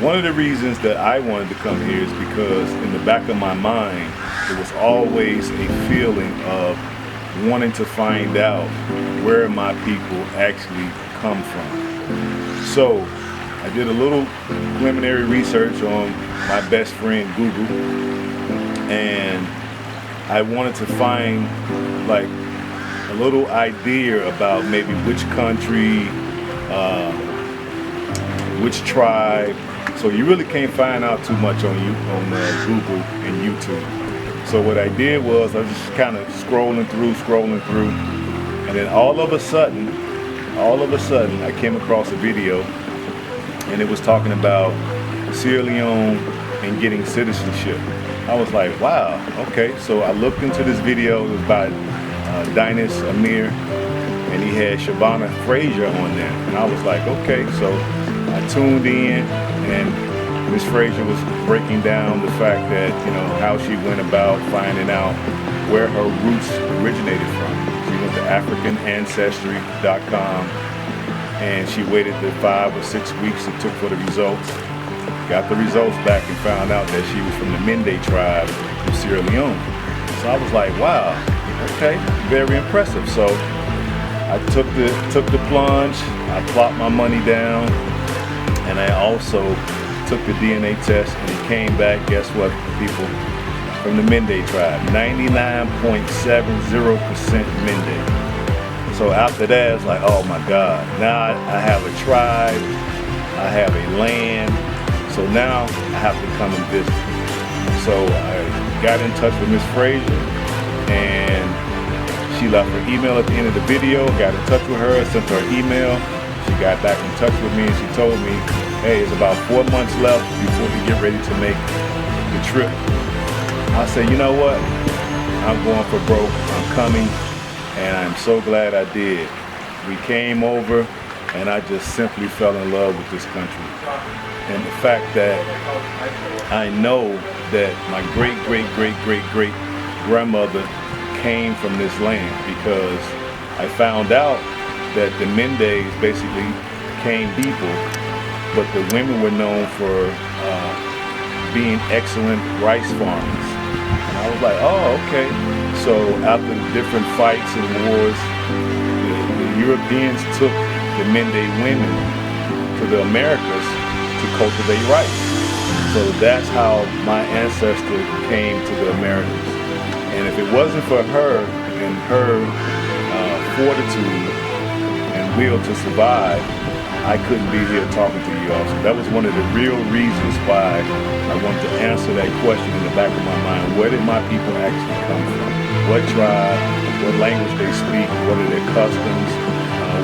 One of the reasons that I wanted to come here is because in the back of my mind, there was always a feeling of wanting to find out where my people actually come from. So I did a little preliminary research on my best friend Google, and I wanted to find like a little idea about maybe which country, which tribe. So you really can't find out too much on Google and YouTube. So what I did was I was just kind of scrolling through, and then all of a sudden, I came across a video, and it was talking about Sierra Leone and getting citizenship. I was like, wow, okay. So I looked into this video. It was by Dinas Amir, and he had Shabana Frazier on there, and I was like, okay. So I tuned in, and Miss Frazier was breaking down the fact that, you know, how she went about finding out where her roots originated from. She went to AfricanAncestry.com, and she waited the 5 or 6 weeks it took for the results. Got the results back and found out that she was from the Mende tribe of Sierra Leone. So I was like, wow, okay, very impressive. So I took the plunge, I plopped my money down, and I also took the DNA test, and it came back, guess what, people? From the Mende tribe, 99.70% Mende. So after that, it's like, oh my God, now I have a tribe, I have a land, so now I have to come and visit. So I got in touch with Miss Frazier, and she left her email at the end of the video, got in touch with her, sent her an email. She got back in touch with me, and she told me, hey, it's about 4 months left before we get ready to make the trip. I said, you know what? I'm going for broke. I'm coming, and I'm so glad I did. We came over, and I just simply fell in love with this country. And the fact that I know that my great-great-great-great-great-grandmother came from this land, because I found out that the Mendes basically came people, but the women were known for being excellent rice farmers. And I was like, oh, okay. So after different fights and wars, the Europeans took the Mende women to the Americas to cultivate rice. So that's how my ancestor came to the Americas. And if it wasn't for her and her fortitude and will to survive, I couldn't be here talking to you all. So that was one of the real reasons why I wanted to answer that question in the back of my mind. Where did my people actually come from? What tribe? What language they speak? What are their customs?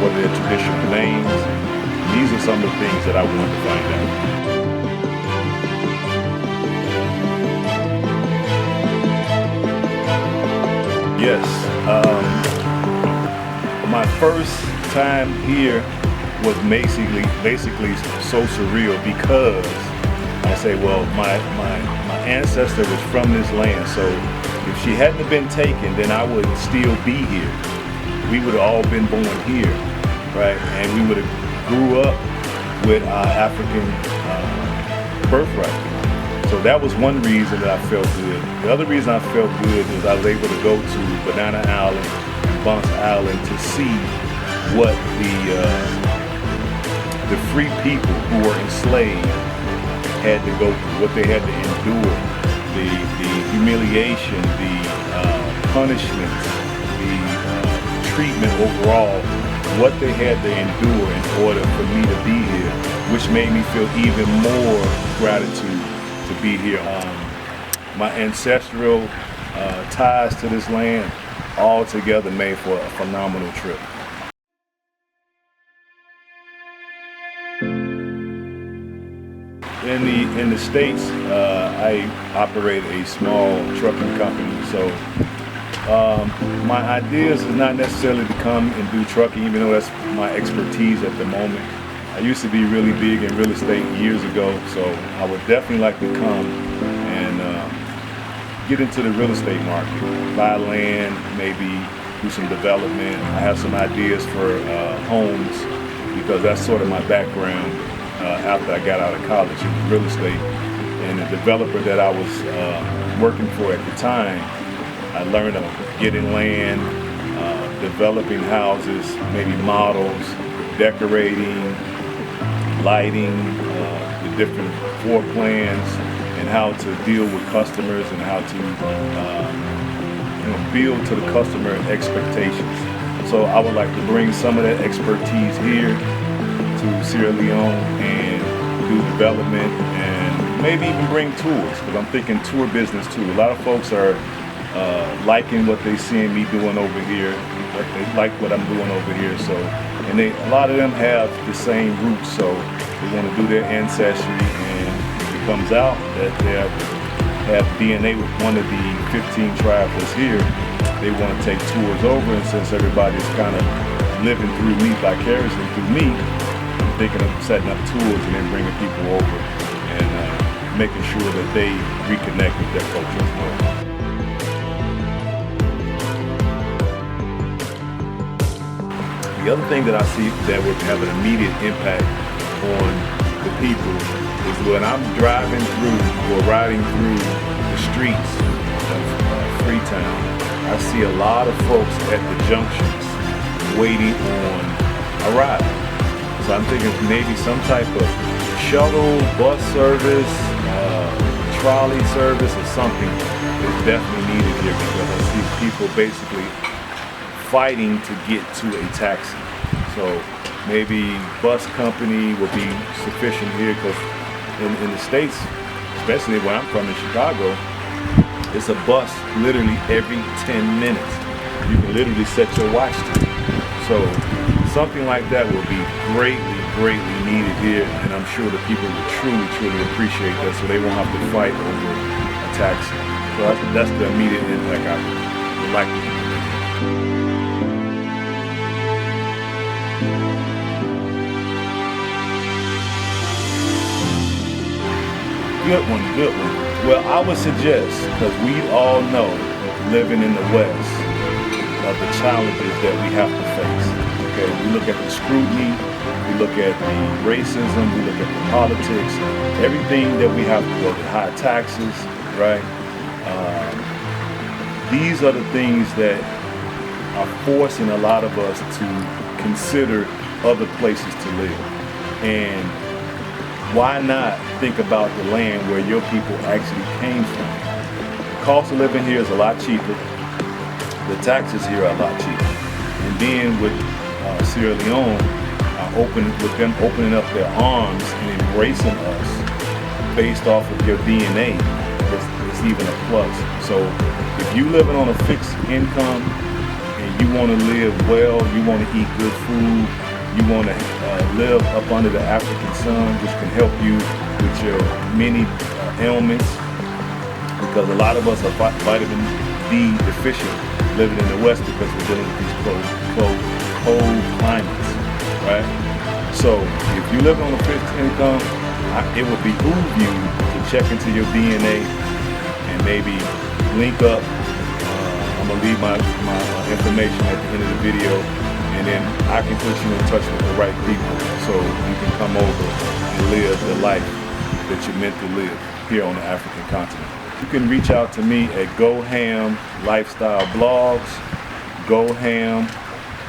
What are their traditional names? These are some of the things that I wanted to find out. Yes, my first time here was basically so surreal, because I say, well, my ancestor was from this land, so if she hadn't have been taken, then I would still be here. We would have all been born here, right? And we would have grew up with our African birthright. So that was one reason that I felt good. The other reason I felt good is I was able to go to Banana Island and Bunce Island to see what the free people who were enslaved had to go through, what they had to endure, the humiliation, the punishment, the treatment overall, what they had to endure in order for me to be here, which made me feel even more gratitude to be here. My ancestral ties to this land all together made for a phenomenal trip. In the States, I operate a small trucking company, so my ideas is not necessarily to come and do trucking, even though that's my expertise at the moment. I used to be really big in real estate years ago, so I would definitely like to come and get into the real estate market, buy land, maybe do some development. I have some ideas for homes, because that's sort of my background. after I got out of college. It was real estate. And the developer that I was working for at the time, I learned of getting land, developing houses, maybe models, decorating, lighting, the different floor plans, and how to deal with customers and how to build to the customer expectations. So I would like to bring some of that expertise here to Sierra Leone and do development and maybe even bring tours, because I'm thinking tour business too. A lot of folks are liking what they seeing me doing over here. They like what I'm doing over here. So, and a lot of them have the same roots, so they want to do their ancestry, and if it comes out that they have DNA with one of the 15 tribes that's here, they want to take tours over. And since everybody's kind of living through me, vicariously through me, I'm thinking of setting up tours and then bringing people over and making sure that they reconnect with their culture as well. The other thing that I see that would have an immediate impact on the people is when I'm driving through or riding through the streets of Freetown, I see a lot of folks at the junctions waiting on a ride. So I'm thinking maybe some type of shuttle, bus service, trolley service or something is definitely needed here, because I see people basically fighting to get to a taxi. So maybe bus company will be sufficient here, because in the States, especially where I'm from in Chicago, it's a bus literally every 10 minutes. You can literally set your watch to it. So something like that will be greatly needed here, and I'm sure the people will truly appreciate that, so they won't have to fight over a taxi. So that's the immediate impact I would like to implement. Good one. Well, I would suggest, because we all know, living in the West, of the challenges that we have to face. Okay, we look at the scrutiny, we look at the racism, we look at the politics, everything that we have to go to, high taxes, right? These are the things that are forcing a lot of us to consider other places to live. And why not think about the land where your people actually came from? The cost of living here is a lot cheaper. The taxes here are a lot cheaper. And then with Sierra Leone, with them opening up their arms and embracing us based off of your DNA, it's even a plus. So if you living on a fixed income and you want to live well, you want to eat good food, you want to live up under the African sun, which can help you with your many ailments, because a lot of us are vitamin D deficient living in the West, because we're dealing with these cold climates, right? So if you live on a fixed income, it would behoove you to check into your DNA and maybe link up. I'm gonna leave my information at the end of the video, and then I can put you in touch with the right people so you can come over and live the life that you're meant to live here on the African continent. You can reach out to me at H.A.M Lifestyle Blogs, H.A.M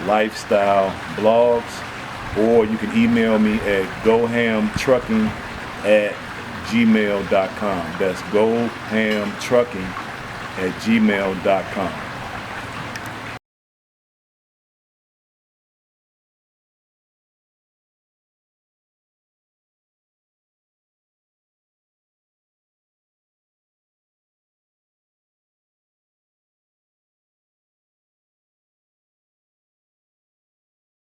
Lifestyle Blogs, or you can email me at gohamtrucking@gmail.com. That's gohamtrucking@gmail.com.